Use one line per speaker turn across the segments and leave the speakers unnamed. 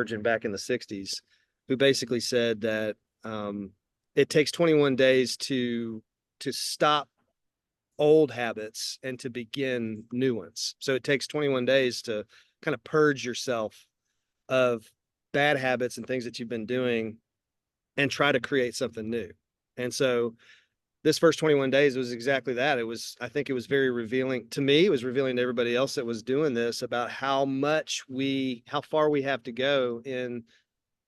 surgeon back in the 60s who basically said that it takes 21 days to stop old habits and to begin new ones. So it takes 21 days to kind of purge yourself of bad habits and things that you've been doing and try to create something new. And so this first 21 days was exactly that. I think it was very revealing to me. It was revealing to everybody else that was doing this about how far we have to go in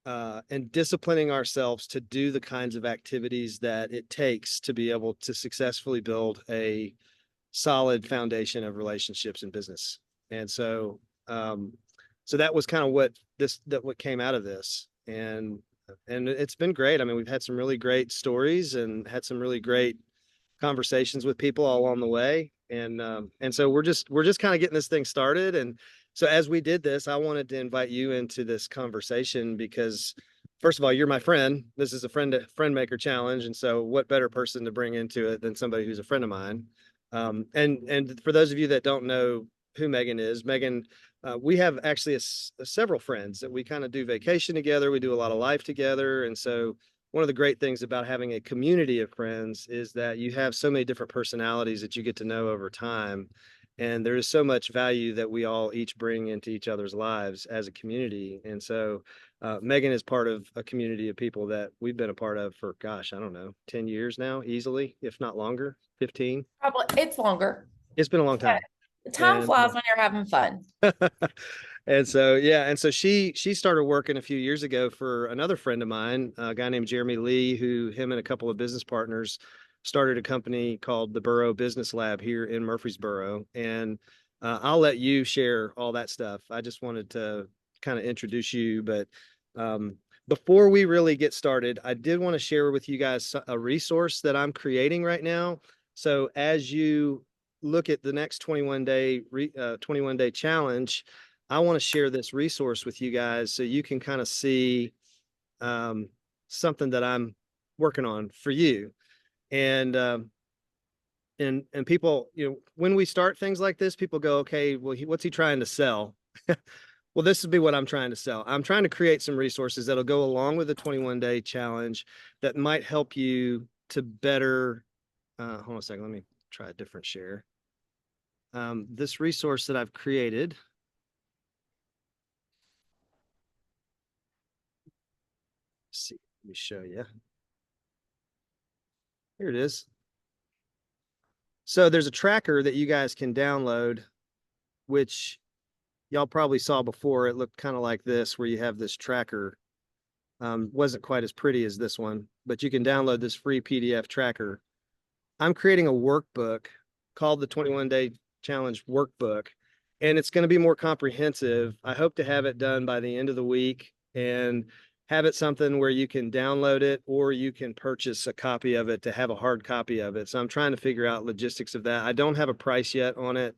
and disciplining ourselves to do the kinds of activities that it takes to be able to successfully build a solid foundation of relationships and business. And so that was kind of what came out of this. And it's been great. I mean, we've had some really great stories and had some really great conversations with people all along the way. And so we're just kind of getting this thing started. And so as we did this, I wanted to invite you into this conversation because first of all, you're my friend. This is a FriendMaker challenge. And so what better person to bring into it than somebody who's a friend of mine? And for those of you that don't know who Meghan is, Meghan, we have actually several friends that we kind of do vacation together. We do a lot of life together. And so one of the great things about having a community of friends is that you have so many different personalities that you get to know over time. And there is so much value that we all each bring into each other's lives as a community. And so Meghan is part of a community of people that we've been a part of for, gosh, I don't know, 10 years now, easily, if not longer, 15.
Probably it's longer.
It's been a long time.
Time flies when you're having fun.
And so, yeah. And so she started working a few years ago for another friend of mine, a guy named Jeremy Lee, who him and a couple of business partners started a company called the Boro Business Lab here in Murfreesboro. And I'll let you share all that stuff. I just wanted to kind of introduce you. But before we really get started, I did want to share with you guys a resource that I'm creating right now. So as you look at the next 21 day challenge, I want to share this resource with you guys so you can kind of see something that I'm working on for you. And people, when we start things like this, people go, okay, well, what's he trying to sell? Well, this would be what I'm trying to sell. I'm trying to create some resources that'll go along with the 21 day challenge that might help you to better, hold on a second, let me try a different share. This resource that I've created. Let's see, let me show you. Here it is. So there's a tracker that you guys can download, which y'all probably saw before. It looked kind of like this, where you have this tracker. Wasn't quite as pretty as this one, but you can download this free PDF tracker. I'm creating a workbook called the 21 Day Challenge Workbook, and it's going to be more comprehensive. I hope to have it done by the end of the week and have it something where you can download it or you can purchase a copy of it to have a hard copy of it. So I'm trying to figure out logistics of that. I don't have a price yet on it.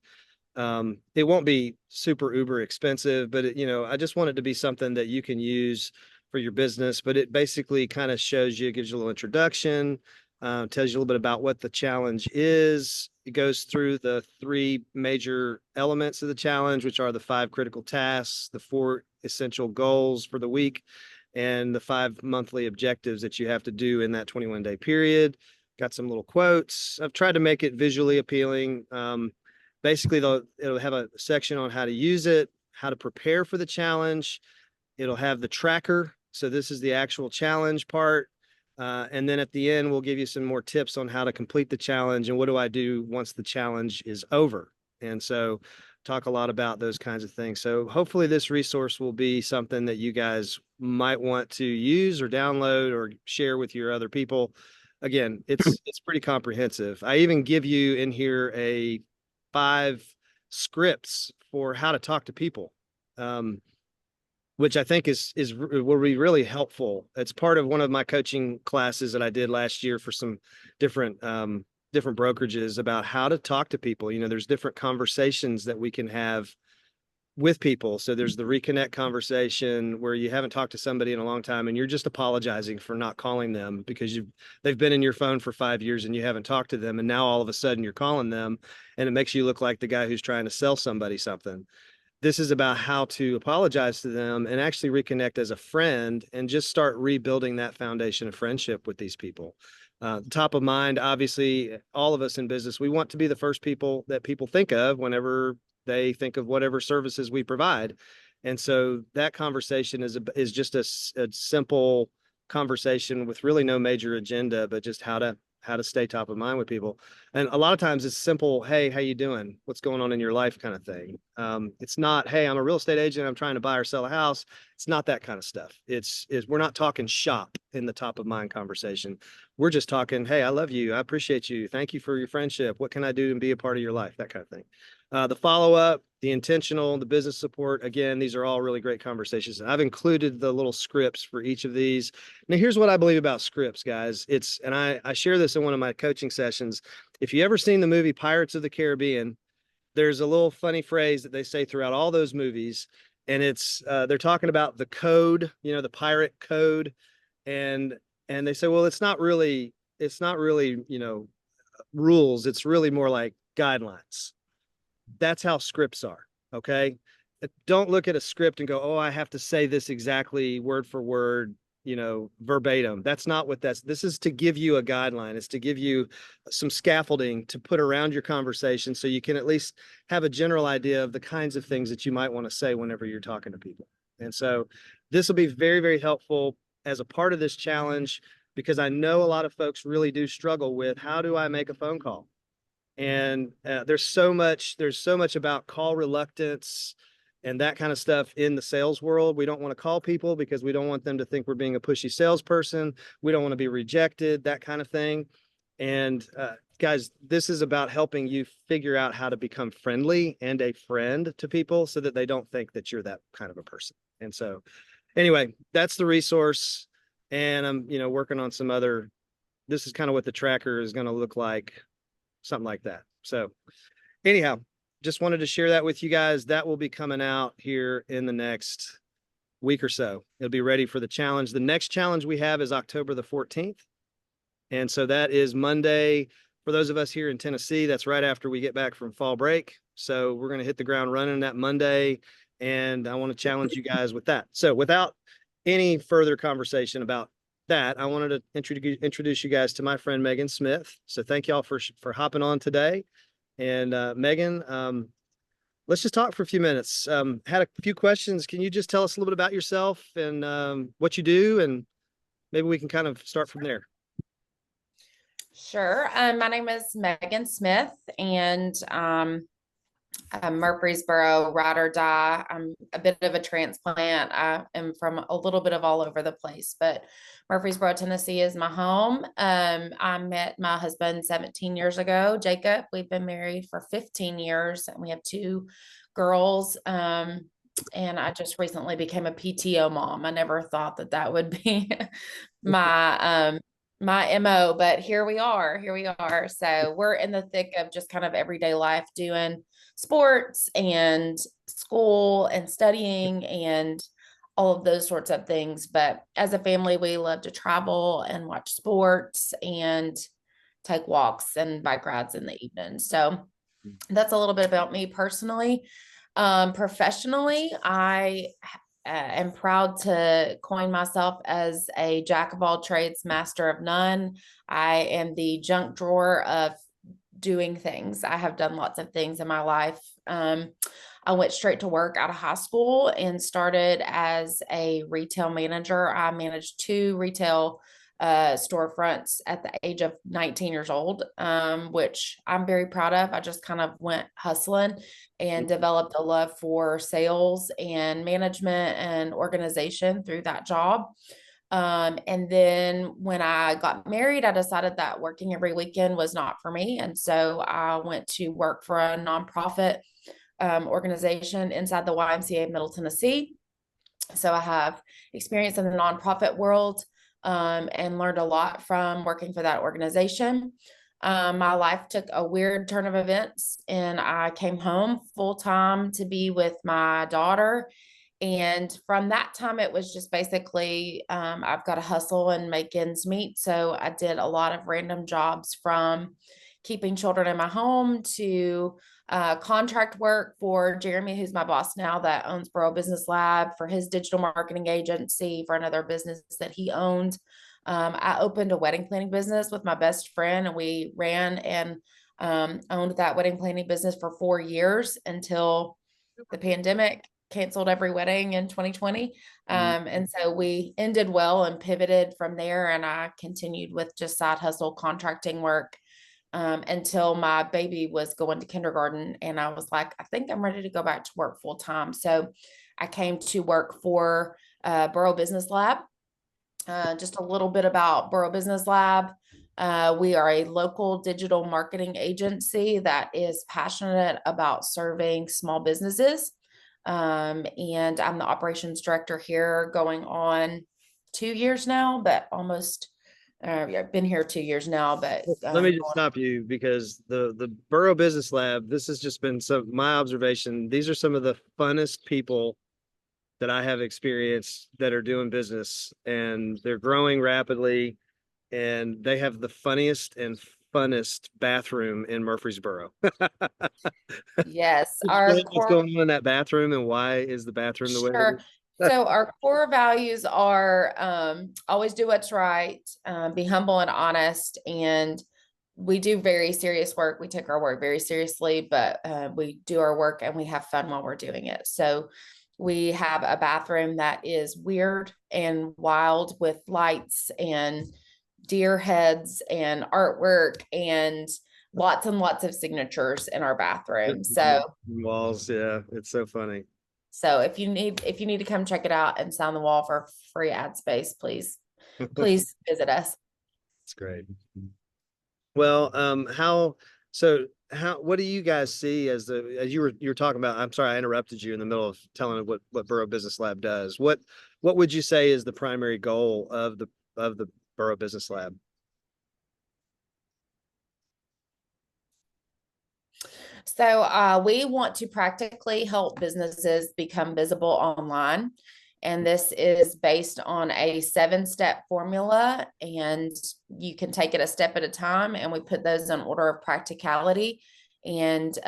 It won't be super uber expensive, but I just want it to be something that you can use for your business. But it basically kind of shows you, gives you a little introduction, tells you a little bit about what the challenge is. It goes through the 3 major elements of the challenge, which are the 5 critical tasks, the 4 essential goals for the week, and the 5 monthly objectives that you have to do in that 21 day period. Got some little quotes. I've tried to make it visually appealing. Basically, it'll have a section on how to use it, how to prepare for the challenge. It'll have the tracker. So this is the actual challenge part. And then at the end, we'll give you some more tips on how to complete the challenge and what do I do once the challenge is over. And so talk a lot about those kinds of things. So hopefully this resource will be something that you guys might want to use or download or share with your other people. Again, it's pretty comprehensive. I even give you in here 5 scripts for how to talk to people, which I think will be really helpful. It's part of one of my coaching classes that I did last year for some different brokerages about how to talk to people. There's different conversations that we can have with people. So there's the reconnect conversation where you haven't talked to somebody in a long time and you're just apologizing for not calling them because they've been in your phone for 5 years and you haven't talked to them. And now all of a sudden you're calling them and it makes you look like the guy who's trying to sell somebody something. This is about how to apologize to them and actually reconnect as a friend and just start rebuilding that foundation of friendship with these people. Top of mind, obviously, all of us in business, we want to be the first people that people think of whenever they think of whatever services we provide. And so that conversation is just a simple conversation with really no major agenda, but just how to stay top of mind with people. And a lot of times it's simple, hey, how you doing? What's going on in your life kind of thing. It's not, hey, I'm a real estate agent, I'm trying to buy or sell a house. It's not that kind of stuff. We're not talking shop in the top of mind conversation. We're just talking, hey, I love you. I appreciate you. Thank you for your friendship. What can I do to be a part of your life? That kind of thing. The follow-up, the intentional, the business support. Again, these are all really great conversations. I've included the little scripts for each of these. Now, here's what I believe about scripts, guys. And I share this in one of my coaching sessions. If you ever seen the movie Pirates of the Caribbean, there's a little funny phrase that they say throughout all those movies. And they're talking about the code, the pirate code. And they say, well, it's not really, rules. It's really more like guidelines. That's how scripts are. Okay. Don't look at a script and go, oh, I have to say this exactly word for word, verbatim. That's not what this is to give you a guideline. It's to give you some scaffolding to put around your conversation so you can at least have a general idea of the kinds of things that you might want to say whenever you're talking to people. And so this will be very, very helpful as a part of this challenge, because I know a lot of folks really do struggle with, how do I make a phone call? And there's so much about call reluctance and that kind of stuff in the sales world. We don't want to call people because we don't want them to think we're being a pushy salesperson. We don't want to be rejected, that kind of thing. And guys, this is about helping you figure out how to become friendly and a friend to people so that they don't think that you're that kind of a person. And so anyway, that's the resource. And I'm, working on some other, this is kind of what the tracker is going to look like, something like that. So anyhow, just wanted to share that with you guys. That will be coming out here in the next week or so. It'll be ready for the challenge. The next challenge we have is October the 14th. And so that is Monday. For those of us here in Tennessee, that's right after we get back from fall break. So we're going to hit the ground running that Monday. And I want to challenge you guys with that. So without any further conversation about that, I wanted to introduce you guys to my friend Meghan Smith. So thank y'all for hopping on today. And Meghan, let's just talk for a few minutes. Had a few questions. Can you just tell us a little bit about yourself and what you do, and maybe we can kind of start from there.
Sure. My name is Meghan Smith, and I'm Murfreesboro, ride or die. I'm a bit of a transplant. I am from a little bit of all over the place, but Murfreesboro, Tennessee is my home. I met my husband 17 years ago, Jacob. We've been married for 15 years, and we have 2 girls. And I just recently became a PTO mom. I never thought that would be my MO, but here we are. So we're in the thick of just kind of everyday life, doing sports and school and studying and all of those sorts of things. But as a family, we love to travel and watch sports and take walks and bike rides in the evening. So that's a little bit about me personally. Professionally, I am proud to coin myself as a jack of all trades, master of none. I am the junk drawer of doing things. I have done lots of things in my life. I went straight to work out of high school and started as a retail manager. I managed 2 retail storefronts at the age of 19 years old, which I'm very proud of. I just kind of went hustling and developed a love for sales and management and organization through that job. And then when I got married, I decided that working every weekend was not for me. And so I went to work for a nonprofit organization inside the YMCA Middle Tennessee. So I have experience in the nonprofit world and learned a lot from working for that organization. My life took a weird turn of events, and I came home full time to be with my daughter. And from that time, it was just basically, I've got to hustle and make ends meet. So I did a lot of random jobs, from keeping children in my home to contract work for Jeremy, who's my boss now, that owns Boro Business Lab, for his digital marketing agency, for another business that he owned. I opened a wedding planning business with my best friend, and we ran and owned that wedding planning business for 4 years until the pandemic canceled every wedding in 2020. And so we ended well and pivoted from there. And I continued with just side hustle contracting work until my baby was going to kindergarten. And I was like, I think I'm ready to go back to work full time. So I came to work for Boro Business Lab. Just a little bit about Boro Business Lab. We are a local digital marketing agency that is passionate about serving small businesses. And I'm the operations director here, going on 2 years now, but almost, I've been here 2 years now, but
Let me just stop you, because the Borough Business Lab, this has just been my observation. These are some of the funnest people that I have experienced that are doing business, and they're growing rapidly, and they have the funniest and funnest bathroom in Murfreesboro.
yes,
Explain what's going on in that bathroom, and why is the bathroom the way it
sure.
is?
So our core values are always do what's right, be humble and honest, and we do very serious work. We take our work very seriously, but we do our work and we have fun while we're doing it. So we have a bathroom that is weird and wild, with lights and deer heads and artwork and lots of signatures in our bathroom. So
Walls, yeah, it's so funny.
so if you need to come check it out and sign the wall for free ad space, please visit us.
It's great. Well, what do you guys see as you were talking about? I'm sorry, I interrupted you in the middle of telling what Borough Business Lab does. What would you say is the primary goal of the Borough Business Lab?
So we want to practically help businesses become visible online. And this is based on a 7-step formula, and you can take it a step at a time. And we put those in order of practicality. And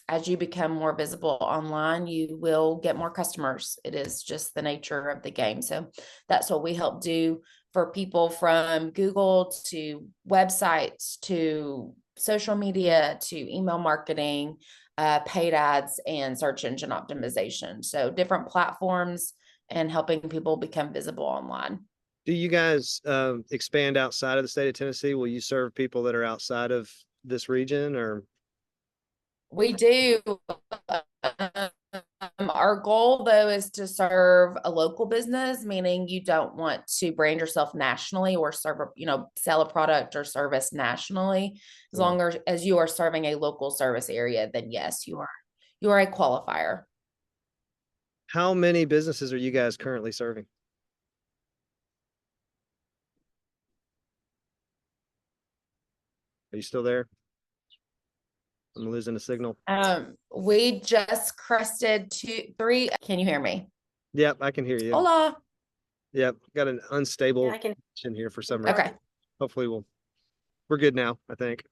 as you become more visible online, you will get more customers. It is just the nature of the game. So that's what we help do for people, from Google to websites to social media to email marketing, paid ads, and search engine optimization. So different platforms, and helping people become visible online.
Do you guys expand outside of the state of Tennessee? Will you serve people that are outside of this region, or?
We do. Our goal, though, is to serve a local business, meaning you don't want to brand yourself nationally or sell a product or service nationally. As long as you are serving a local service area, then yes, you are a qualifier.
How many businesses are you guys currently serving? Are you still there? I'm losing a signal.
We just crested 3. Can you hear me?
Yep, I can hear you.
Hola.
Yep, got an unstable in here for some reason.
Okay.
Hopefully we're good now, I think.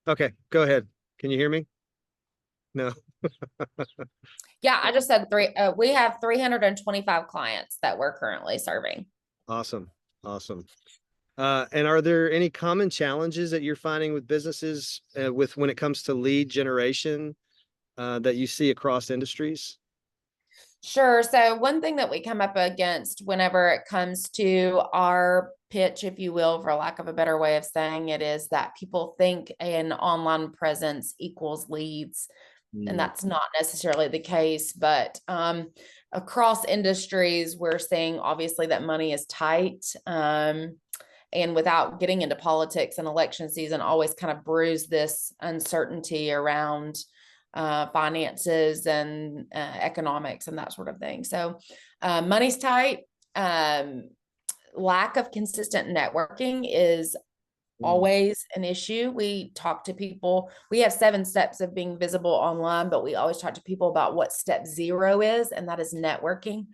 Okay, go ahead. Can you hear me? No.
Yeah, I just said 3. We have 325 clients that we're currently serving.
Awesome. And are there any common challenges that you're finding with businesses when it comes to lead generation that you see across industries?
Sure. So one thing that we come up against whenever it comes to our pitch, if you will, for lack of a better way of saying it, is that people think an online presence equals leads. And that's not necessarily the case, but across industries, we're seeing obviously that money is tight. And without getting into politics, and election season always kind of brews this uncertainty around finances and economics and that sort of thing. So money's tight. Lack of consistent networking is always an issue. We talk to people. We have 7 steps of being visible online, but we always talk to people about what step 0 is, and that is networking.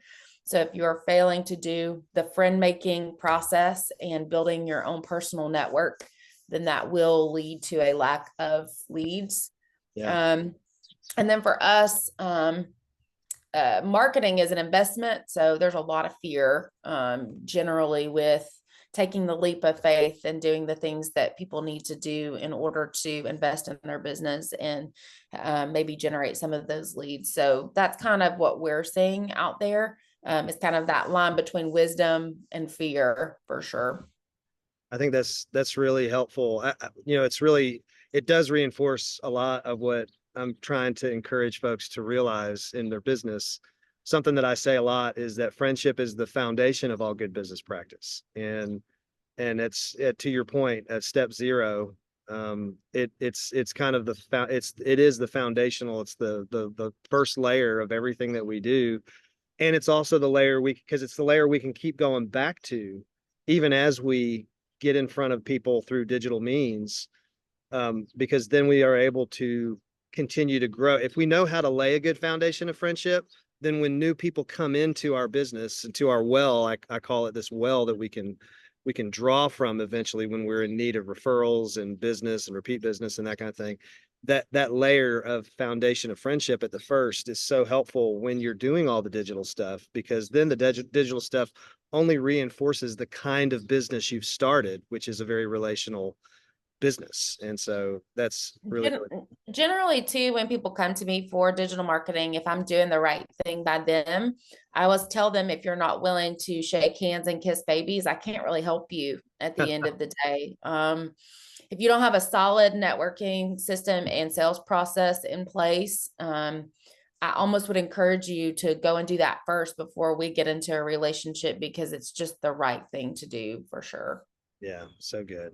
So if you are failing to do the friend making process and building your own personal network, then that will lead to a lack of leads.
Yeah.
And then for us, marketing is an investment. So there's a lot of fear generally with taking the leap of faith and doing the things that people need to do in order to invest in their business and maybe generate some of those leads. So that's kind of what we're seeing out there. It's kind of that line between wisdom and fear for sure.
I think that's really helpful. It does reinforce a lot of what I'm trying to encourage folks to realize in their business. Something that I say a lot is that friendship is the foundation of all good business practice. And to your point, at step zero, it's kind of it is the foundational, it's the first layer of everything that we do. And it's also the layer because it's the layer we can keep going back to even as we get in front of people through digital means, because then we are able to continue to grow. If we know how to lay a good foundation of friendship, then when new people come into our business, into our well, I call it this well that we can draw from eventually when we're in need of referrals and business and repeat business and that kind of thing. That layer of foundation of friendship at the first is so helpful when you're doing all the digital stuff, because then the digital stuff only reinforces the kind of business you've started, which is a very relational business. And so that's really,
Generally too, when people come to me for digital marketing, if I'm doing the right thing by them, I always tell them, if you're not willing to shake hands and kiss babies, I can't really help you at the end of the day. If you don't have a solid networking system and sales process in place, I almost would encourage you to go and do that first before we get into a relationship, because it's just the right thing to do for sure.
yeah, so good.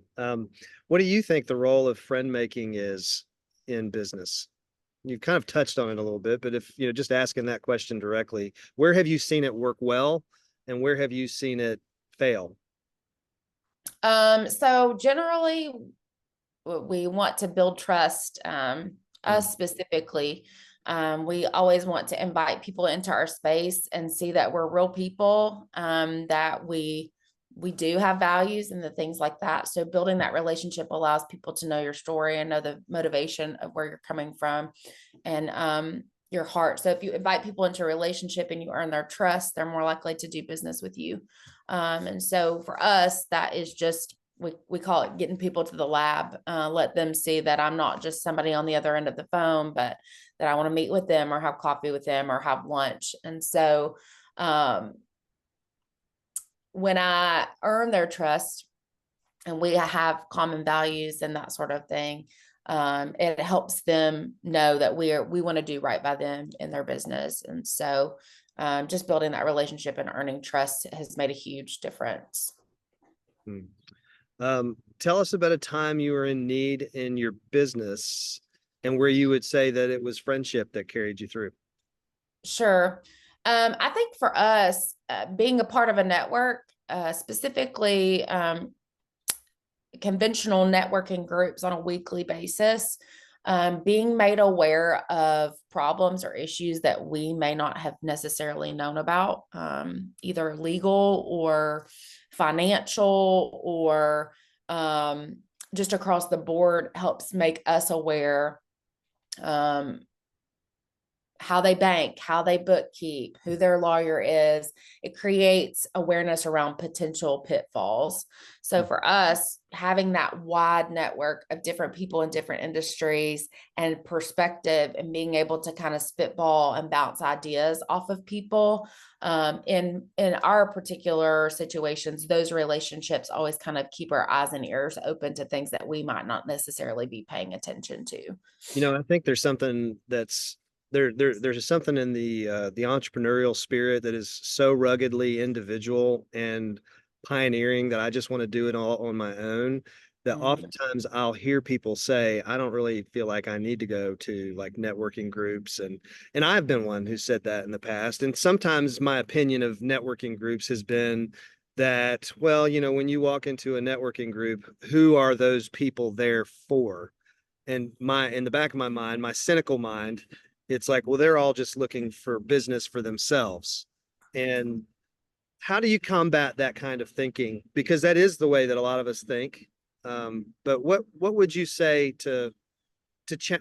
What do you think the role of friend making is in business? You've kind of touched on it a little bit, but if, just asking that question directly, where have you seen it work well and where have you seen it fail?
So generally we want to build trust, us specifically. We always want to invite people into our space and see that we're real people, that we do have values and the things like that. So building that relationship allows people to know your story and know the motivation of where you're coming from and your heart. So if you invite people into a relationship and you earn their trust, they're more likely to do business with you. And so for us, that is just, we call it getting people to the lab, let them see that I'm not just somebody on the other end of the phone, but that I want to meet with them or have coffee with them or have lunch. And so, when I earn their trust and we have common values and that sort of thing, it helps them know that we want to do right by them in their business. And so, just building that relationship and earning trust has made a huge difference.
Tell us about a time you were in need in your business and where you would say that it was friendship that carried you through.
Sure. I think for us, being a part of a network, specifically conventional networking groups on a weekly basis, being made aware of problems or issues that we may not have necessarily known about, either legal or financial or just across the board, helps make us aware, how they bank, how they bookkeep, who their lawyer is. It creates awareness around potential pitfalls. So for us, having that wide network of different people in different industries and perspective and being able to kind of spitball and bounce ideas off of people, in our particular situations, those relationships always kind of keep our eyes and ears open to things that we might not necessarily be paying attention to.
I think there's something that's there's something in the entrepreneurial spirit that is so ruggedly individual and pioneering that I just want to do it all on my own, that oftentimes I'll hear people say, I don't really feel like I need to go to like networking groups. And I've been one who said that in the past. And sometimes my opinion of networking groups has been that, well, when you walk into a networking group, who are those people there for? And in the back of my mind, my cynical mind, it's like, well, they're all just looking for business for themselves. And how do you combat that kind of thinking? Because that is the way that a lot of us think. But what would you say to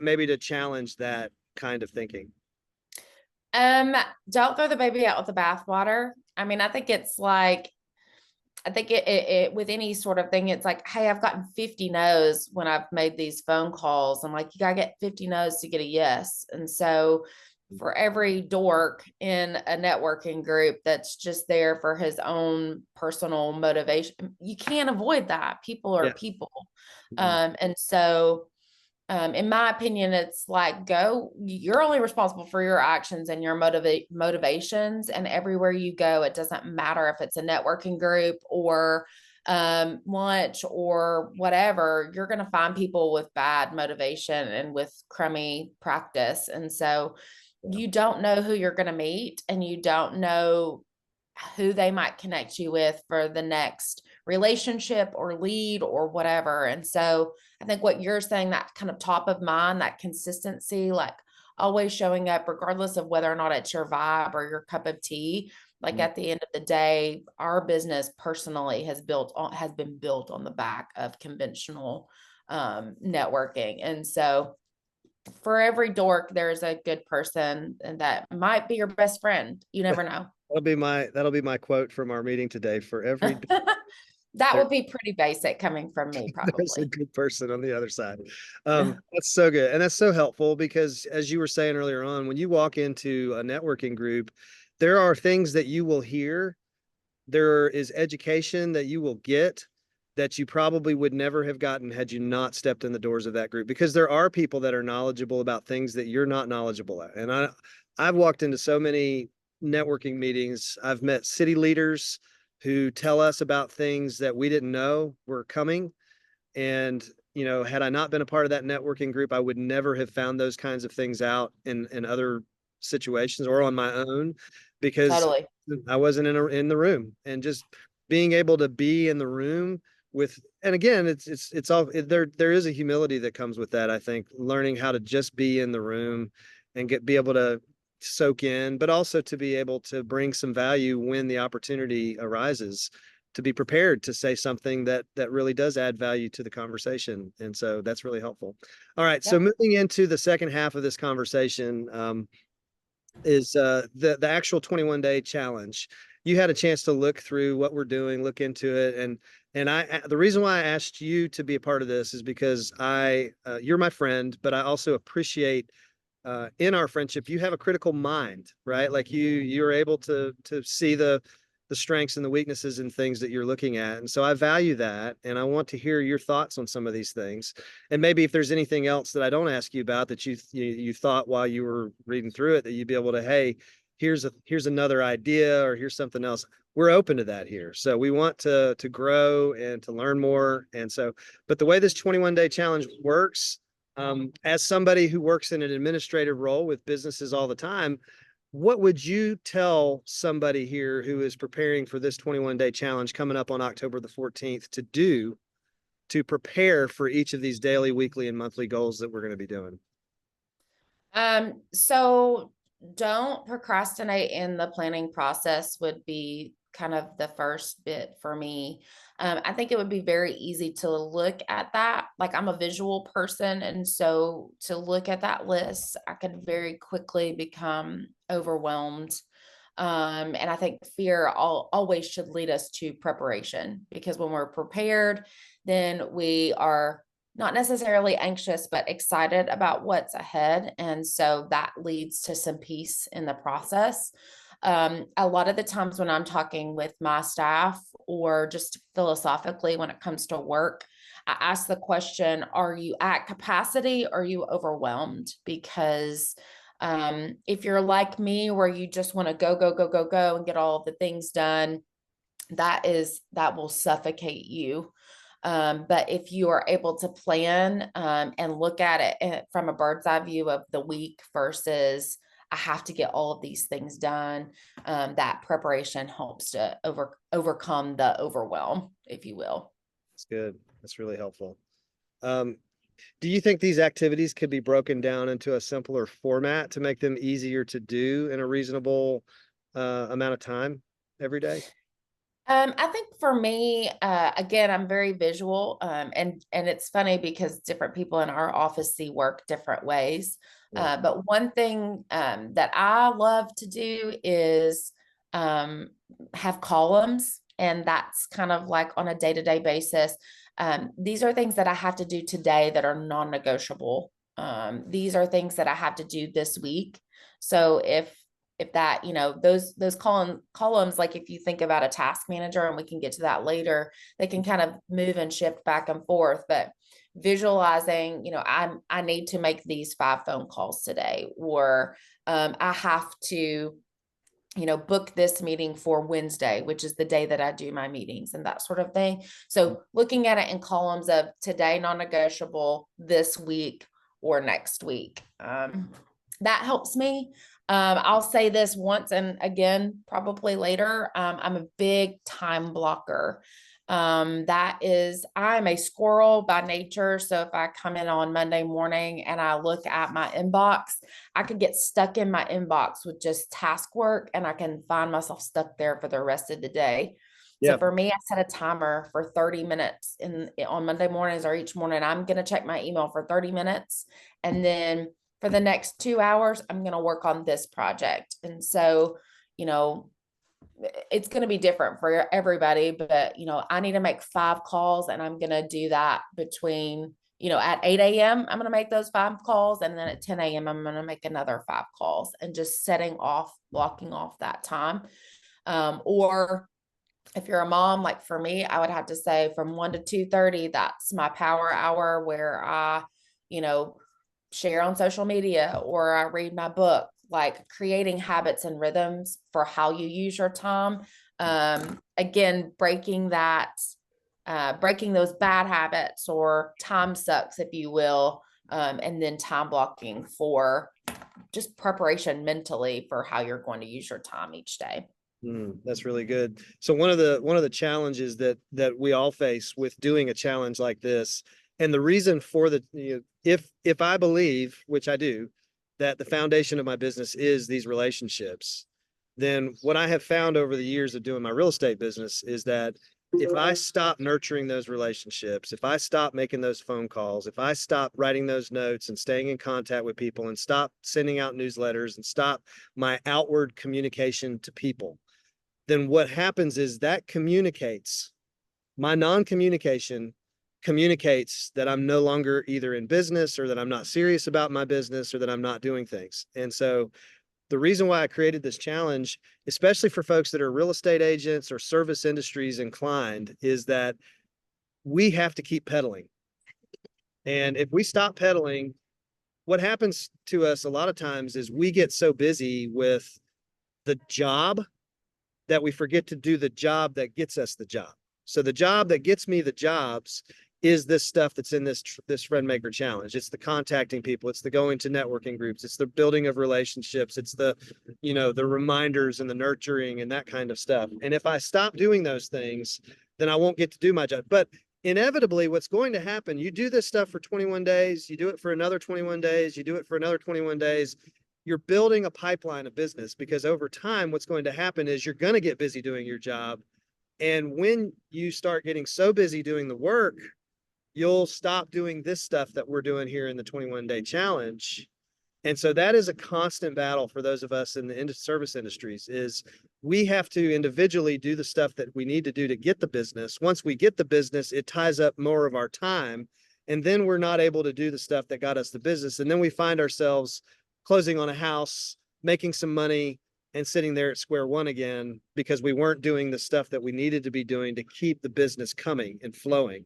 maybe to challenge that kind of thinking?
Don't throw the baby out with the bathwater. I mean, I think it's like, I think it with any sort of thing, it's like, hey, I've gotten 50 no's when I've made these phone calls. I'm like, you gotta get 50 no's to get a yes. And so for every dork in a networking group that's just there for his own personal motivation, you can't avoid that. People are
Yeah.
people.
Mhm.
And so in my opinion, it's like, you're only responsible for your actions and your motivations. And everywhere you go, it doesn't matter if it's a networking group or lunch or whatever, you're going to find people with bad motivation and with crummy practice. And so you don't know who you're going to meet, and you don't know who they might connect you with for the next relationship or lead or whatever. And so I think what you're saying, that kind of top of mind, that consistency, like always showing up, regardless of whether or not it's your vibe or your cup of tea. Like
Mhm.
at the end of the day, our business personally has been built on the back of conventional networking. And so for every dork, there's a good person, and that might be your best friend. You never know.
That'll be my quote from our meeting today. For every
That
there,
would be pretty basic coming from me,
there's a
probably.
good person on the other side. That's so good. And that's so helpful because as you were saying earlier on, when you walk into a networking group, there are things that you will hear. There is education that you will get that you probably would never have gotten had you not stepped in the doors of that group, because there are people that are knowledgeable about things that you're not knowledgeable at. And I've walked into so many networking meetings. I've met city leaders who tell us about things that we didn't know were coming. And, had I not been a part of that networking group, I would never have found those kinds of things out in other situations or on my own, because
Totally.
I wasn't in the room. And just being able to be in the room with, and again, it's all there is a humility that comes with that. I think learning how to just be in the room and be able to soak in, but also to be able to bring some value when the opportunity arises, to be prepared to say something that really does add value to the conversation. And so that's really helpful. All right, so
Yep.
moving into the second half of this conversation, is the actual 21-day challenge. You had a chance to look through what we're doing, look into it, and the reason why I asked you to be a part of this is because you're my friend, but I also appreciate in our friendship, you have a critical mind, right? Like you're able to see the strengths and the weaknesses and things that you're looking at. And so I value that. And I want to hear your thoughts on some of these things. And maybe if there's anything else that I don't ask you about that you thought while you were reading through it, that you'd be able to, hey, here's another idea, or here's something else. We're open to that here. So we want to grow and to learn more. And so, but the way this 21-day challenge works, as somebody who works in an administrative role with businesses all the time, what would you tell somebody here who is preparing for this 21-day challenge coming up on October the 14th to do to prepare for each of these daily, weekly, and monthly goals that we're going to be doing?
So don't procrastinate in the planning process would be kind of the first bit for me. I think it would be very easy to look at that. Like, I'm a visual person, and so to look at that list, I could very quickly become overwhelmed. And I think fear always should lead us to preparation, because when we're prepared, then we are not necessarily anxious, but excited about what's ahead. And so that leads to some peace in the process. A lot of the times when I'm talking with my staff, or just philosophically when it comes to work, I ask the question, are you at capacity? Or are you overwhelmed? Because if you're like me, where you just want to go, go, go, go, go and get all of the things done, that will suffocate you. But if you are able to plan and look at it from a bird's eye view of the week versus I have to get all of these things done, that preparation helps to overcome the overwhelm, if you will.
That's good. That's really helpful. Um, do you think these activities could be broken down into a simpler format to make them easier to do in a reasonable amount of time every day?
I think for me, again, I'm very visual, and it's funny because different people in our office see work different ways.
Yeah.
But one thing that I love to do is um, have columns, and that's kind of like on a day-to-day basis. These are things that I have to do today that are non-negotiable. These are things that I have to do this week. So if that, those columns, like if you think about a task manager, and we can get to that later, they can kind of move and shift back and forth. But visualizing, I need to make these 5 phone calls today, or I have to book this meeting for Wednesday, which is the day that I do my meetings and that sort of thing. So looking at it in columns of today, non-negotiable, this week, or next week. That helps me. I'll say this once and again, probably later. I'm a big time blocker. I'm a squirrel by nature. So if I come in on Monday morning and I look at my inbox, I could get stuck in my inbox with just task work, and I can find myself stuck there for the rest of the day. So
Yeah.
for me, I set a timer for 30 minutes on Monday mornings, or each morning I'm going to check my email for 30 minutes. And then for the next 2 hours, I'm going to work on this project. And so, you know, it's going to be different for everybody, but, I need to make 5 calls, and I'm going to do that between, at 8 a.m., I'm going to make those 5 calls. And then at 10 a.m., I'm going to make another 5 calls, and just blocking off that time. Or if you're a mom, like for me, I would have to say from 1 to 2:30, that's my power hour where I, you know, share on social media or I read my book, like creating habits and rhythms for how you use your time. Again, breaking those bad habits or time sucks, if you will, and then time blocking for just preparation mentally for how you're going to use your time each day.
That's really good. So one of the challenges that we all face with doing a challenge like this, and the reason for if I believe, which I do, that the foundation of my business is these relationships, then what I have found over the years of doing my real estate business is that if I stop nurturing those relationships, if I stop making those phone calls, if I stop writing those notes and staying in contact with people, and stop sending out newsletters and stop my outward communication to people, then what happens is that my non-communication communicates that I'm no longer either in business, or that I'm not serious about my business, or that I'm not doing things. And so the reason why I created this challenge, especially for folks that are real estate agents or service industries inclined, is that we have to keep pedaling. And if we stop pedaling, what happens to us a lot of times is we get so busy with the job that we forget to do the job that gets us the job. So the job that gets me the jobs is this stuff that's in this FriendMaker challenge. It's the contacting people, it's the going to networking groups, it's the building of relationships, it's the the reminders and the nurturing and that kind of stuff. And if I stop doing those things, then I won't get to do my job. But inevitably, what's going to happen, you do this stuff for 21 days, you do it for another 21 days, you do it for another 21 days, you're building a pipeline of business, because over time, what's going to happen is you're going to get busy doing your job. And when you start getting so busy doing the work, you'll stop doing this stuff that we're doing here in the 21-day challenge. And so that is a constant battle for those of us in the service industries, is we have to individually do the stuff that we need to do to get the business. Once we get the business, it ties up more of our time. And then we're not able to do the stuff that got us the business. And then we find ourselves closing on a house, making some money, and sitting there at square one again, because we weren't doing the stuff that we needed to be doing to keep the business coming and flowing.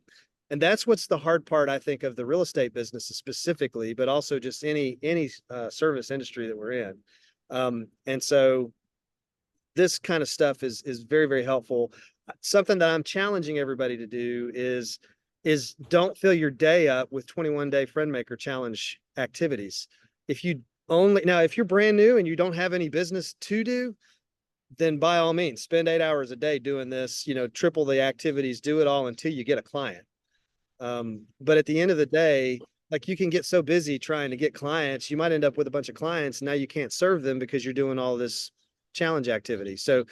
And that's what's the hard part, I think, of the real estate business specifically, but also just any service industry that we're in. And so this kind of stuff is very, very helpful. Something that I'm challenging everybody to do is don't fill your day up with 21-day FriendMaker challenge activities. If you're brand new and you don't have any business to do, then by all means, spend 8 hours a day doing this, triple the activities, do it all until you get a client. But at the end of the day, like, you can get so busy trying to get clients, you might end up with a bunch of clients. Now you can't serve them because you're doing all this challenge activity. So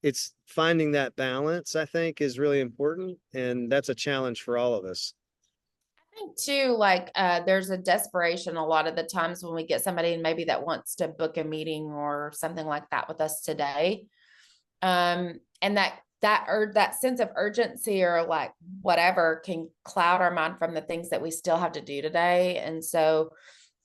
it's finding that balance, I think, is really important. And that's a challenge for all of us.
I think too, like there's a desperation a lot of the times when we get somebody and maybe that wants to book a meeting or something like that with us today. And that sense of urgency or like whatever can cloud our mind from the things that we still have to do today. And so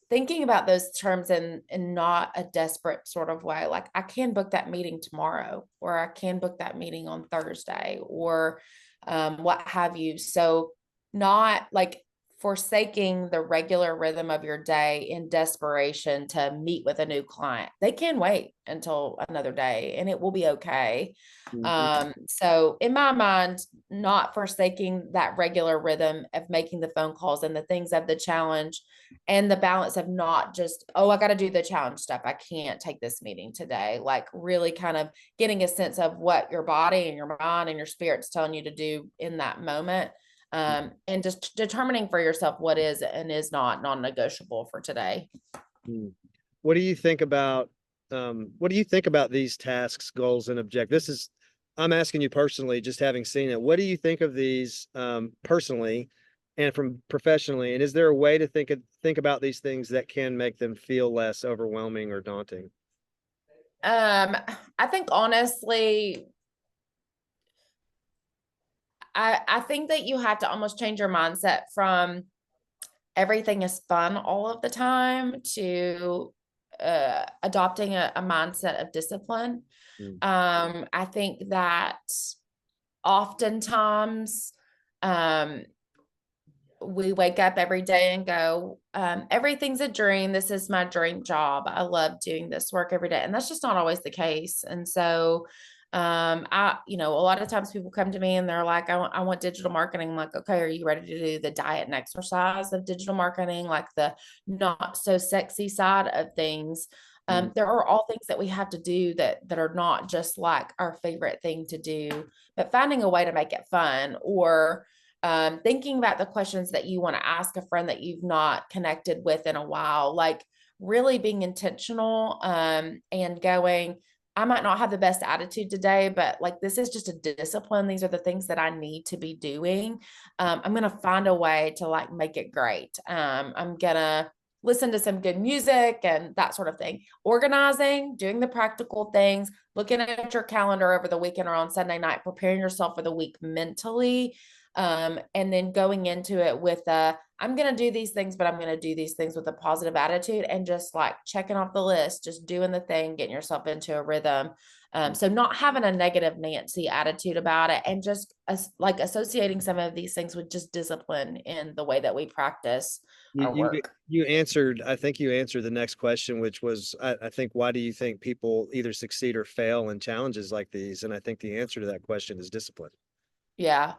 thinking about those terms in not a desperate sort of way, like I can book that meeting tomorrow, or I can book that meeting on Thursday, or what have you. So not like forsaking the regular rhythm of your day in desperation to meet with a new client. They can wait until another day and it will be okay.
Mhm.
So in my mind, not forsaking that regular rhythm of making the phone calls and the things of the challenge, and the balance of not just, oh, I got to do the challenge stuff. I can't take this meeting today. Like really kind of getting a sense of what your body and your mind and your spirit's telling you to do in that moment. And just determining for yourself what is and is not non-negotiable for today.
Mm. What do you think about what do you think about these tasks, goals, and objectives? I'm asking you personally, just having seen it. What do you think of these personally and from professionally? And is there a way to think about these things that can make them feel less overwhelming or daunting?
I think honestly, I think that you have to almost change your mindset from everything is fun all of the time to adopting a mindset of discipline.
Mm.
I think that oftentimes um, we wake up every day and go, everything's a dream. This is my dream job. I love doing this work every day. And that's just not always the case. And so, a lot of times people come to me and they're like, I want digital marketing. I'm like, okay, are you ready to do the diet and exercise of digital marketing? Like the not so sexy side of things.
Mm.
There are all things that we have to do that are not just like our favorite thing to do, but finding a way to make it fun, or thinking about the questions that you want to ask a friend that you've not connected with in a while, like really being intentional, and going, I might not have the best attitude today, but like this is just a discipline. These are the things that I need to be doing. I'm going to find a way to like make it great. I'm going to listen to some good music and that sort of thing. Organizing, doing the practical things, looking at your calendar over the weekend or on Sunday night, preparing yourself for the week mentally, and then going into it with I'm going to do these things, but I'm going to do these things with a positive attitude, and just like checking off the list, just doing the thing, getting yourself into a rhythm. So not having a negative Nancy attitude about it, and just like associating some of these things with just discipline in the way that we practice
You,
our
you
work.
you answered, I think you answered the next question, which was, I think, why do you think people either succeed or fail in challenges like these? And I think the answer to that question is discipline.
Yeah.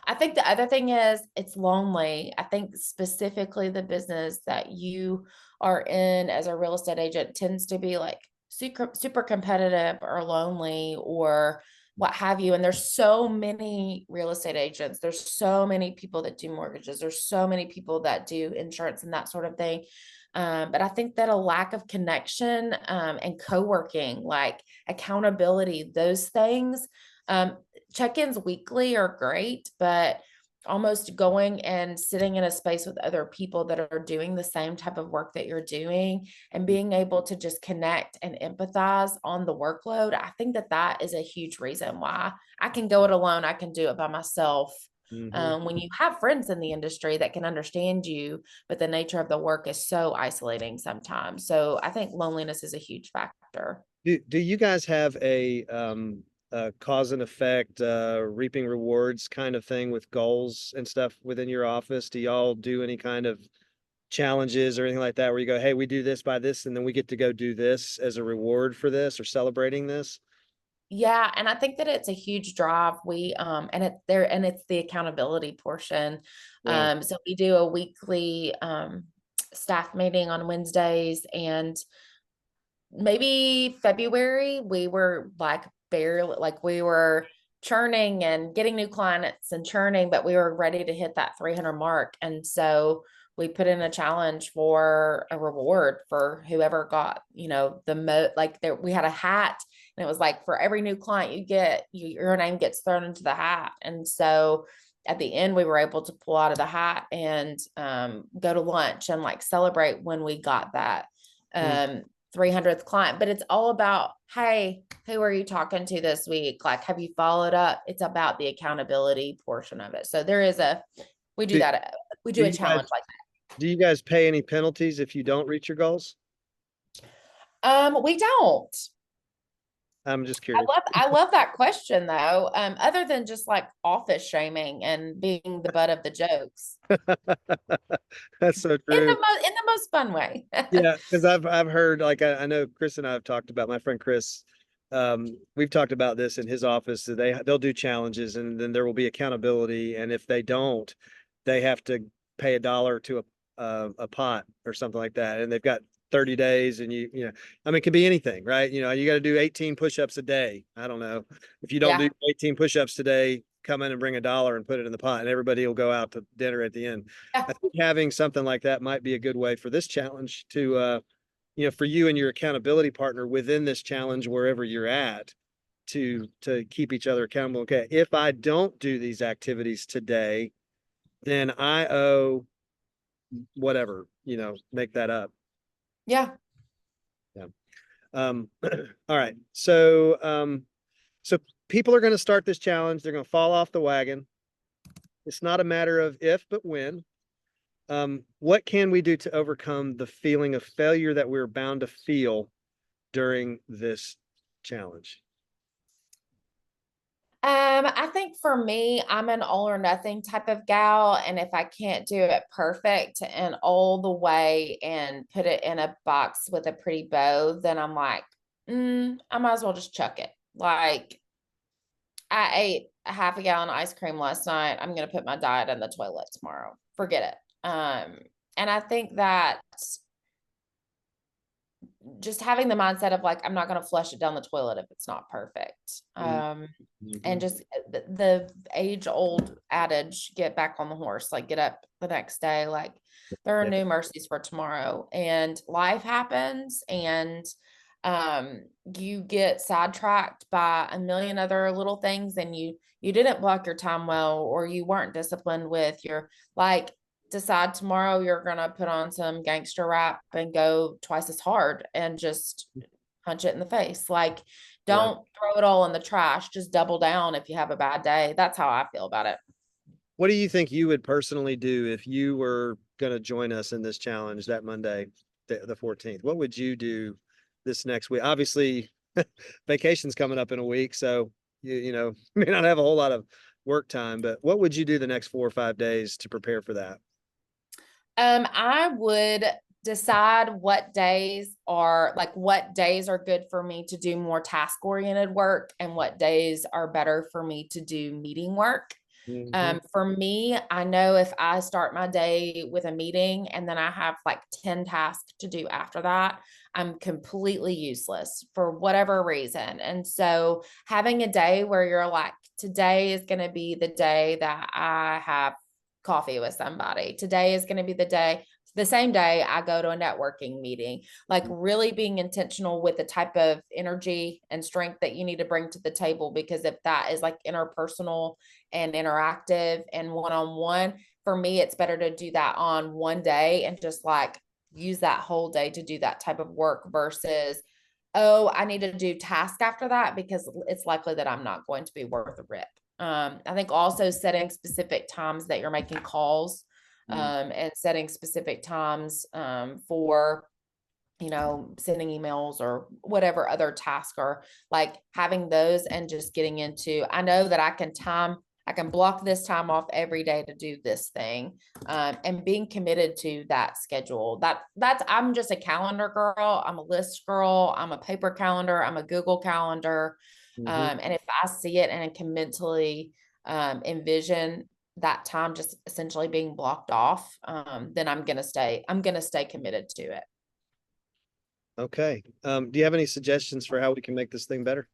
I think the other thing is it's lonely. I think specifically the business that you are in as a real estate agent tends to be like super competitive or lonely or what have you. And there's so many real estate agents. There's so many people that do mortgages. There's so many people that do insurance and that sort of thing. But I think that a lack of connection, and co-working, like accountability, those things, um, check-ins weekly are great, but almost going and sitting in a space with other people that are doing the same type of work that you're doing and being able to just connect and empathize on the workload. I think that is a huge reason why I can go it alone. I can do it by myself.
Hmm.
When you have friends in the industry that can understand you, but the nature of the work is so isolating sometimes. So I think loneliness is a huge factor.
Do you guys have a cause and effect, reaping rewards kind of thing with goals and stuff within your office? Do y'all do any kind of challenges or anything like that where you go, hey, we do this by this, and then we get to go do this as a reward for this or celebrating this?
Yeah, and I think that it's a huge drive. We and it's the accountability portion.
Yeah.
So we do a weekly staff meeting on Wednesdays, and maybe February we were like barely, like we were churning and getting new clients and churning, but we were ready to hit that 300 mark. And so we put in a challenge for a reward for whoever got, the like there we had a hat And it was like, for every new client you get, your name gets thrown into the hat. And so at the end, we were able to pull out of the hat and go to lunch and like celebrate when we got that 300th client. But it's all about, hey, who are you talking to this week? Like, have you followed up? It's about the accountability portion of it. So we do
Do,
that. We
do
do a
you guys
challenge like
do you guys pay any penalties if you don't reach your goals?
that. We don't.
I'm just curious.
I love that question though. Other than just like office shaming and being the butt of the jokes
That's so true.
in the most fun way.
Yeah, because I've heard, like, I know Chris and I have talked about, my friend Chris. We've talked about this in his office, that they'll do challenges and then there will be accountability, and if they don't, they have to pay $1 to a pot or something like that, and they've got 30 days, and you know, I mean, it could be anything, right? You know, you got to do 18 push-ups a day. I don't know, if you don't
Yeah.
do 18 push-ups today, come in and bring $1 and put it in the pot, and everybody will go out to dinner at the end.
Yeah.
I think having something like that might be a good way for this challenge to, you know, for you and your accountability partner within this challenge, wherever you're at, to keep each other accountable. Okay, if I don't do these activities today, then I owe whatever, you know, make that up.
Yeah.
Yeah. All right. So people are going to start this challenge. They're going to fall off the wagon. It's not a matter of if, but when. What can we do to overcome the feeling of failure that we're bound to feel during this challenge?
I think for me, I'm an all or nothing type of gal. And if I can't do it perfect and all the way and put it in a box with a pretty bow, then I'm like, I might as well just chuck it. Like, I ate a half a gallon of ice cream last night. I'm going to put my diet in the toilet tomorrow. Forget it. And I think that just having the mindset of like, I'm not going to flush it down the toilet if it's not perfect. And just the age old adage, get back on the horse, like get up the next day. Like, there are new mercies for tomorrow, and life happens, and you get sidetracked by a million other little things, and you didn't block your time well, or you weren't disciplined with your, like, decide tomorrow you're gonna put on some gangster rap and go twice as hard and just punch it in the face. Like, don't throw it all in the trash. Just double down if you have a bad day. That's how I feel about it.
What do you think you would personally do if you were going to join us in this challenge that Monday, the 14th? What would you do this next week? Obviously, vacation's coming up in a week, so you know, may not have a whole lot of work time, but what would you do the next 4 or 5 days to prepare for that?
I would decide what days are good for me to do more task oriented work and what days are better for me to do meeting work. For me, I know if I start my day with a meeting and then I have like 10 tasks to do after that, I'm completely useless for whatever reason. And so having a day where you're like, today is going to be the day that I have coffee with somebody. Today is going to be the same day I go to a networking meeting, like really being intentional with the type of energy and strength that you need to bring to the table. Because if that is like interpersonal and interactive and one-on-one, for me, it's better to do that on one day and just like use that whole day to do that type of work versus, oh, I need to do task after that because it's likely that I'm not going to be worth a rip. I think also setting specific times that you're making calls, and setting specific times for, you know, sending emails or whatever other task, or like having those and just getting into, I know that I can block this time off every day to do this thing, and being committed to that schedule. I'm just a calendar girl. I'm a list girl. I'm a paper calendar. I'm a Google calendar. And if I see it and can mentally envision that time just essentially being blocked off, then I'm gonna stay committed to it.
Okay. Do you have any suggestions for how we can make this thing better?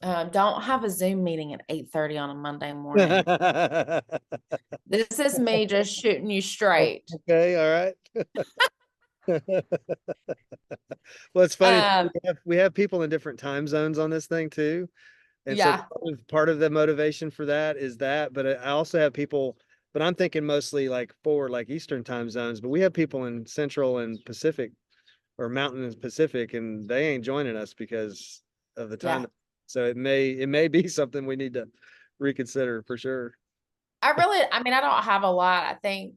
Don't have a Zoom meeting at 8:30 on a Monday morning. This is me just shooting you straight.
Okay, all right. Well, it's funny.
Um,
We have people in different time zones on this thing too. And so
yeah,
part of the motivation for that is that, but I also have people, but I'm thinking mostly like forward, like Eastern time zones, but we have people in Central and Pacific or Mountain and Pacific, and they ain't joining us because of the
yeah.
time. So it may be something we need to reconsider for sure.
I mean, I don't have a lot. I think,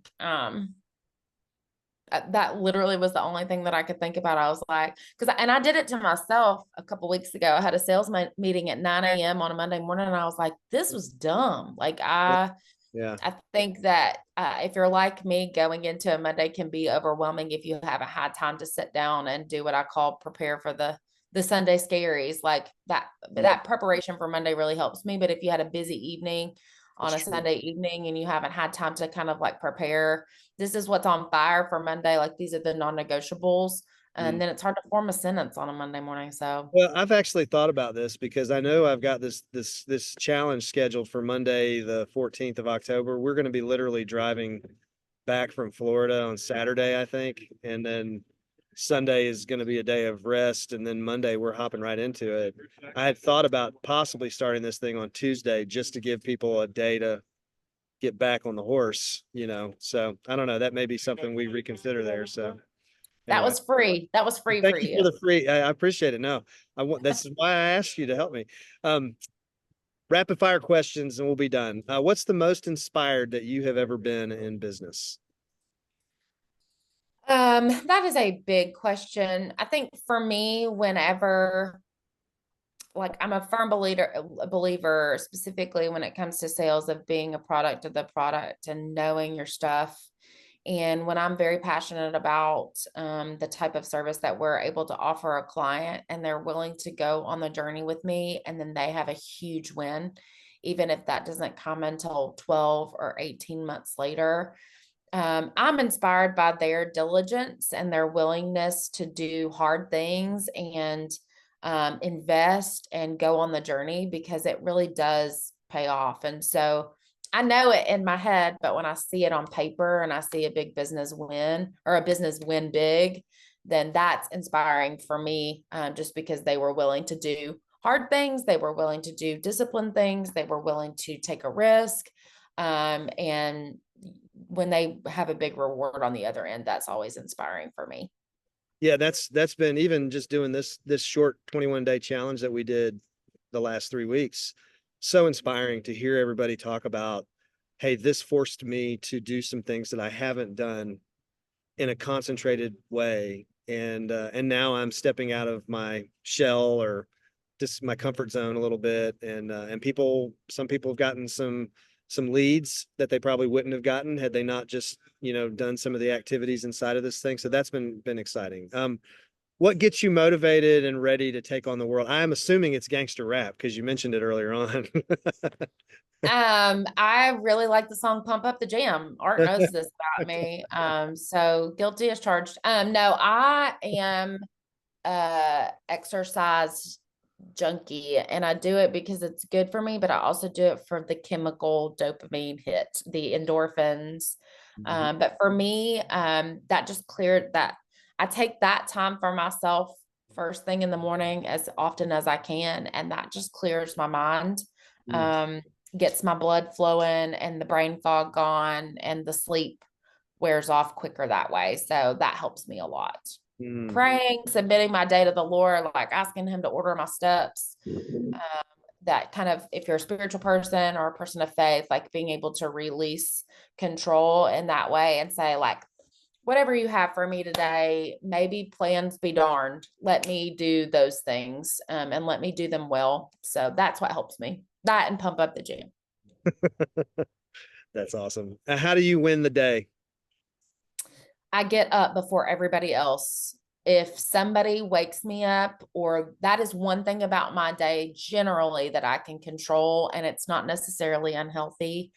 that literally was the only thing that I could think about. I was like, and I did it to myself a couple weeks ago. I had a sales meeting at 9 a.m. on a Monday morning, and I was like, this was dumb. Like,
Yeah.
I think that if you're like me, going into a Monday can be overwhelming if you haven't had time to sit down and do what I call prepare for the Sunday scaries. Like that preparation for Monday really helps me. But if you had a busy evening on
That's
a
true.
Sunday evening and you haven't had time to kind of like prepare, this is what's on fire for Monday. Like these are the non-negotiables.
Mm.
And then it's hard to form a sentence on a Monday morning. So
Well, I've actually thought about this because I know I've got this challenge scheduled for Monday, the 14th of October. We're going to be literally driving back from Florida on Saturday, I think, and then Sunday is going to be a day of rest, and then Monday we're hopping right into it. I had thought about possibly starting this thing on Tuesday just to give people a day to get back on the horse, you know. So I don't know. That may be something we reconsider there. So
that
anyway.
was free. That was free for
Thank you
you.
for the free. I appreciate it. No, I want. This is why I asked you to help me. Um, Rapid fire questions, and we'll be done. What's the most inspired that you have ever been in business?
That is a big question. I think for me, whenever like I'm a firm believer specifically when it comes to sales of being a product of the product and knowing your stuff. And when I'm very passionate about the type of service that we're able to offer a client and they're willing to go on the journey with me, and then they have a huge win, even if that doesn't come until 12 or 18 months later. I'm inspired by their diligence and their willingness to do hard things and invest and go on the journey because it really does pay off. And so I know it in my head, but when I see it on paper and I see a big business win or a business win big, then that's inspiring for me just because they were willing to do hard things. They were willing to do disciplined things. They were willing to take a risk. And when they have a big reward on the other end, that's always inspiring for me.
Yeah, that's been even just doing this short 21-day challenge that we did the last 3 weeks. So inspiring to hear everybody talk about, hey, this forced me to do some things that I haven't done in a concentrated way, and now I'm stepping out of my shell or just my comfort zone a little bit, and some people have gotten some leads that they probably wouldn't have gotten had they not just done some of the activities inside of this thing. So that's been exciting. What gets you motivated and ready to take on the world? I'm assuming it's gangster rap because you mentioned it earlier on.
I really like the song Pump Up the Jam. Art knows this about me. So guilty as charged. No, I am exercise junkie and I do it because it's good for me, but I also do it for the chemical dopamine hit, the endorphins. But for me, that just cleared that I take that time for myself first thing in the morning as often as I can, and that just clears my mind. Um, Gets my blood flowing and the brain fog gone and the sleep wears off quicker that way. So that helps me a lot.
Mm.
Praying, submitting my day to the Lord, like asking Him to order my steps. That kind of, if you're a spiritual person or a person of faith, like being able to release control in that way and say, like, whatever you have for me today, maybe plans be darned. Let me do those things and let me do them well. So that's what helps me. That and pump up the gym.
That's awesome. How do you win the day?
I get up before everybody else. If somebody wakes me up, or that is one thing about my day generally that I can control, and it's not necessarily unhealthy.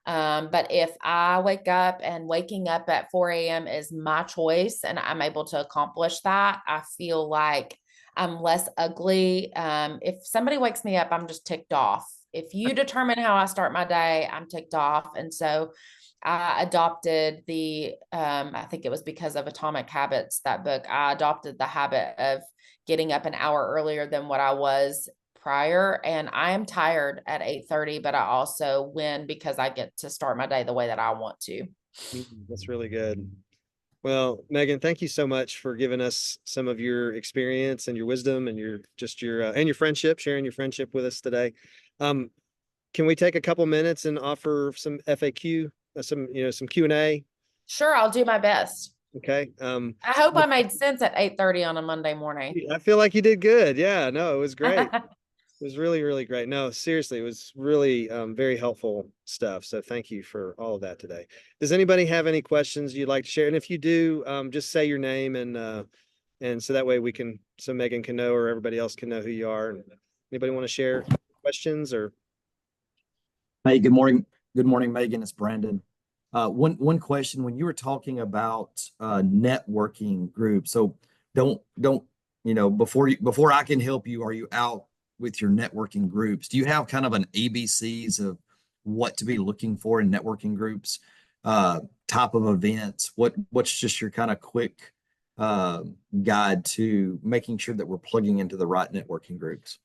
But if I wake up and waking up at 4 a.m. is my choice and I'm able to accomplish that, I feel like I'm less ugly. If somebody wakes me up, I'm just ticked off. if you determine how I start my day, I'm ticked off. And so I adopted I think it was because of Atomic Habits, that book. I adopted the habit of getting up an hour earlier than what I was prior. And I am tired at 8:30, but I also win because I get to start my day the way that I want to.
That's really good. Well, Meghan, thank you so much for giving us some of your experience and your wisdom and your friendship, sharing your friendship with us today. Um, can we take a couple minutes and offer some FAQ, some Q&A?
Sure, I'll do my best.
Okay.
I hope I made sense at 8:30 on a Monday morning.
I feel like you did good. Yeah, no, it was great. It was really, really great. No, seriously, it was really very helpful stuff. So thank you for all of that today. Does anybody have any questions you'd like to share? And if you do, just say your name and so that way so Meghan can know or everybody else can know who you are. And anybody want to share questions or?
Hey, good morning. Good morning, Meghan. It's Brandon. One question, when you were talking about networking groups, so don't before I can help you, are you out with your networking groups? Do you have kind of an ABCs of what to be looking for in networking groups, type of events? What's just your kind of quick guide to making sure that we're plugging into the right networking groups?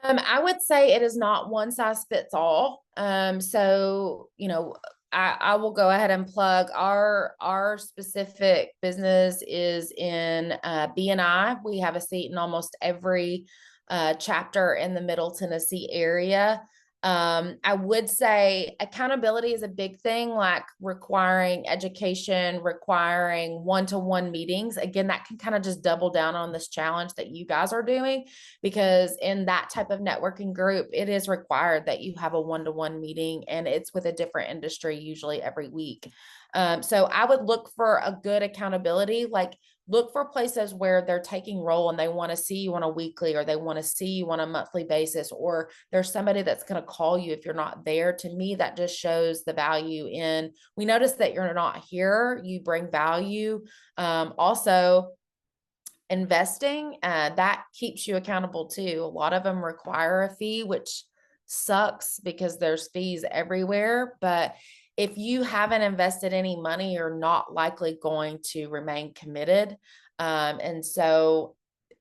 I would say it is not one size fits all. So, I will go ahead and plug our specific business is in B&I. We have a seat in almost every chapter in the Middle Tennessee area. I would say accountability is a big thing, like requiring education, requiring one-to-one meetings. Again, that can kind of just double down on this challenge that you guys are doing, because in that type of networking group, it is required that you have a one-to-one meeting, and it's with a different industry, usually every week. So I would look for a good accountability, like look for places where they're taking role and they want to see you on a weekly, or they want to see you on a monthly basis, or there's somebody that's going to call you if you're not there. To me, that just shows the value in, we notice that you're not here, you bring value. Also, investing, that keeps you accountable too. A lot of them require a fee, which sucks because there's fees everywhere. But if you haven't invested any money, you're not likely going to remain committed. And so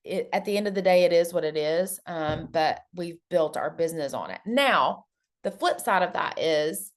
at the end of the day, it is what it is. But we've built our business on it. Now, the flip side of that is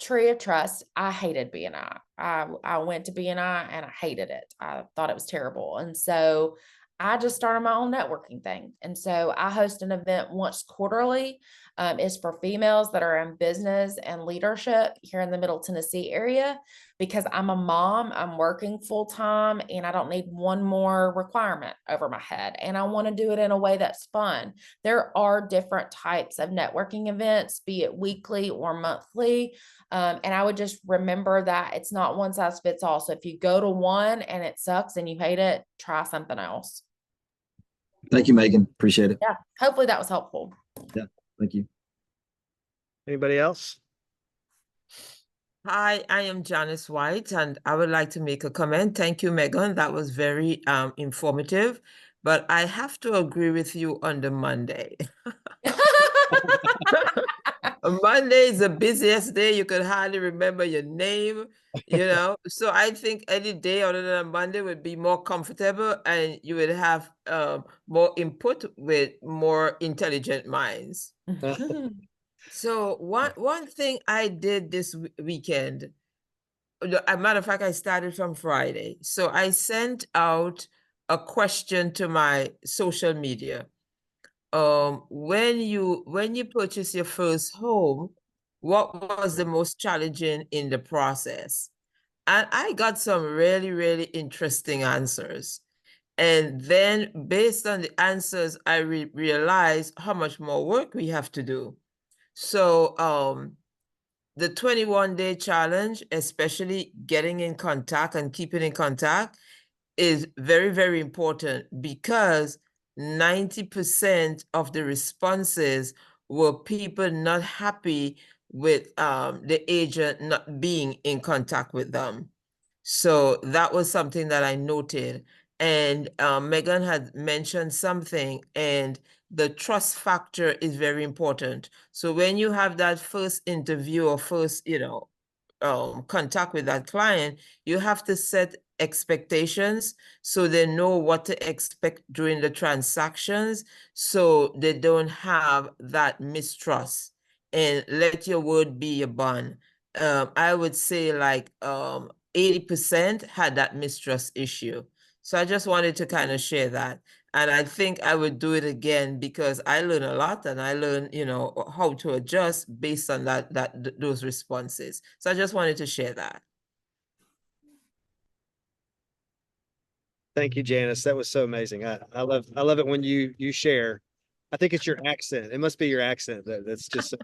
Tree of Trust. I hated B&I. I went to B&I and I hated it. I thought it was terrible. And so I just started my own networking thing. And so I host an event once quarterly. It's for females that are in business and leadership here in the Middle Tennessee area, because I'm a mom, I'm working full time, and I don't need one more requirement over my head. And I want to do it in a way that's fun. There are different types of networking events, be it weekly or monthly. And I would just remember that it's not one size fits all. So if you go to one and it sucks and you hate it, try something else.
Thank you, Meghan. Appreciate it.
Yeah. Hopefully that was helpful.
Yeah. Thank you.
Anybody else?
Hi, I am Janice White, and I would like to make a comment. Thank you, Meghan. That was very informative, but I have to agree with you on the Monday. Monday is the busiest day. You could hardly remember your name, So I think any day other than Monday would be more comfortable, and you would have more input with more intelligent minds. So one thing I did this weekend, as a matter of fact, I started from Friday. So I sent out a question to my social media. When you purchase your first home, what was the most challenging in the process? And I got some really, really interesting answers. And then based on the answers, I realized how much more work we have to do. So the 21-day challenge, especially getting in contact and keeping in contact, is very, very important, because 90% of the responses were people not happy with the agent not being in contact with them. So that was something that I noted. And Meghan had mentioned something, and the trust factor is very important. So when you have that first interview or first, contact with that client, you have to set expectations so they know what to expect during the transactions, so they don't have that mistrust, and let your word be your bond. I would say like 80% had that mistrust issue. So I just wanted to kind of share that. And I think I would do it again because I learn a lot, and I learn, how to adjust based on those responses. So I just wanted to share that.
Thank you, Janice. That was so amazing. I love it when you share. I think it's your accent. It must be your accent that's just so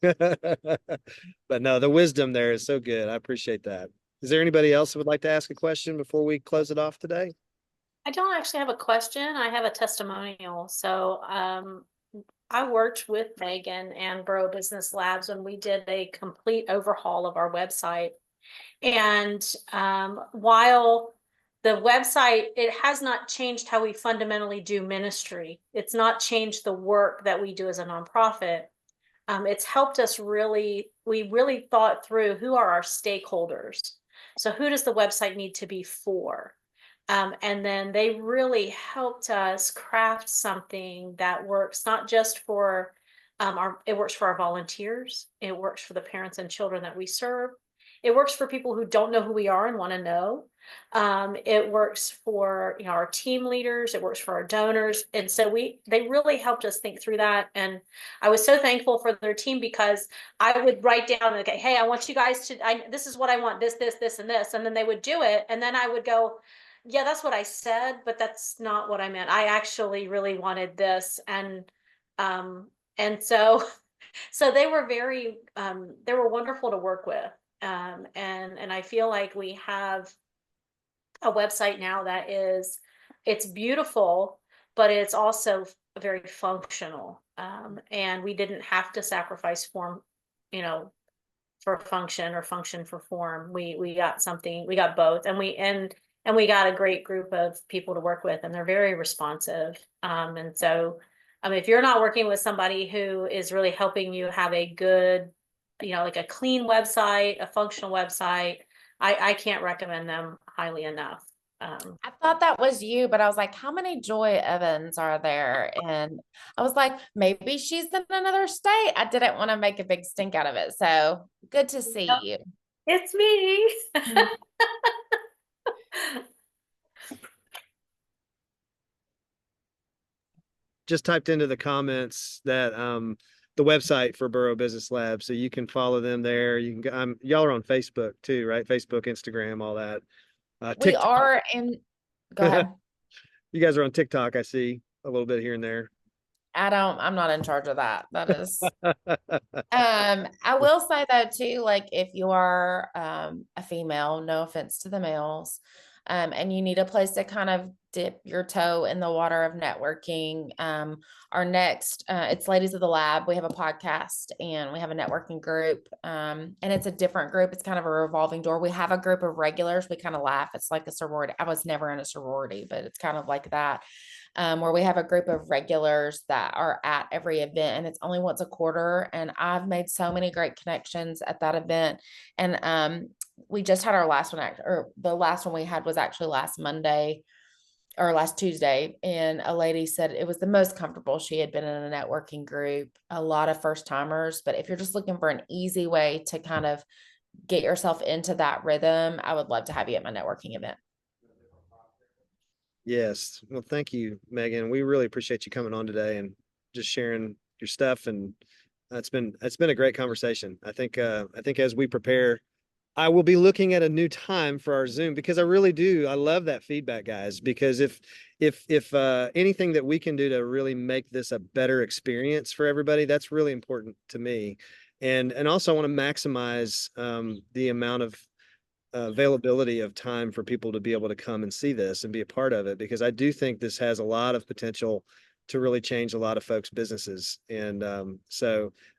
but no, the wisdom there is so good. I appreciate that. Is there anybody else who would like to ask a question before we close it off today?
I don't actually have a question. I have a testimonial. So I worked with Megan and Boro Business Labs when we did a complete overhaul of our website. And while the website, it has not changed how we fundamentally do ministry. It's not changed the work that we do as a nonprofit. It's helped us we really thought through who are our stakeholders. So who does the website need to be for? And then they really helped us craft something that works not just for it works for our volunteers. It works for the parents and children that we serve. It works for people who don't know who we are and want to know. It works for our team leaders. It works for our donors. And so they really helped us think through that. And I was so thankful for their team, because I would write down, okay, hey, I want you guys to, this is what I want, this, and this. And then they would do it. And then I would go, yeah, that's what I said, but that's not what I meant. I actually really wanted this. And so they were they were wonderful to work with. And I feel like we have a website now that it's beautiful, but it's also very functional. And we didn't have to sacrifice form, for function or function for form. We got something, we got both, and we got a great group of people to work with, and they're very responsive. And so, if you're not working with somebody who is really helping you have a good, like a clean website, a functional website, I can't recommend them highly enough.
I thought that was you, but I was like, how many Joy Evans are there? And I was like, maybe she's in another state. I didn't want to make a big stink out of it. So good to see you.
It's me.
Just typed into the comments that the website for Boro Business Lab, so you can follow them there. You can y'all are on Facebook too, right? Facebook, Instagram, all that.
We
TikTok.
are in. Go ahead.
You guys are on TikTok, I see a little bit here and there.
I'm not in charge of that. That is, I will say though too, like if you are a female, no offense to the males, and you need a place to kind of dip your toe in the water of networking. Our next, it's Ladies of the Lab. We have a podcast and we have a networking group, and it's a different group. It's kind of a revolving door. We have a group of regulars. We kind of laugh. It's like a sorority. I was never in a sorority, but it's kind of like that. Where we have a group of regulars that are at every event, and it's only once a quarter. And I've made so many great connections at that event. And we just had our last one, or the last one we had was actually last Monday or last Tuesday. And a lady said it was the most comfortable she had been in a networking group, a lot of first timers. But if you're just looking for an easy way to kind of get yourself into that rhythm, I would love to have you at my networking event.
Yes. Well, thank you, Megan. We really appreciate you coming on today and just sharing your stuff. And it's been a great conversation. I think as we prepare, I will be looking at a new time for our Zoom, because I really do. I love that feedback, guys, because if anything that we can do to really make this a better experience for everybody, that's really important to me. And also I want to maximize the amount of availability of time for people to be able to come and see this and be a part of it, because I do think this has a lot of potential to really change a lot of folks' businesses. And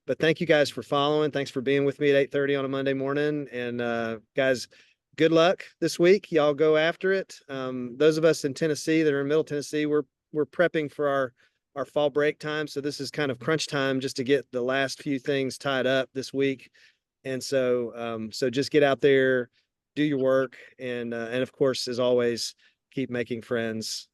but thank you guys for following. Thanks for being with me at 8:30 on a Monday morning. And guys, good luck this week. Y'all go after it. Those of us in Tennessee that are in Middle Tennessee, we're prepping for our fall break time. So this is kind of crunch time just to get the last few things tied up this week. And so, so just get out there, do your work, and of course, as always, keep making friends.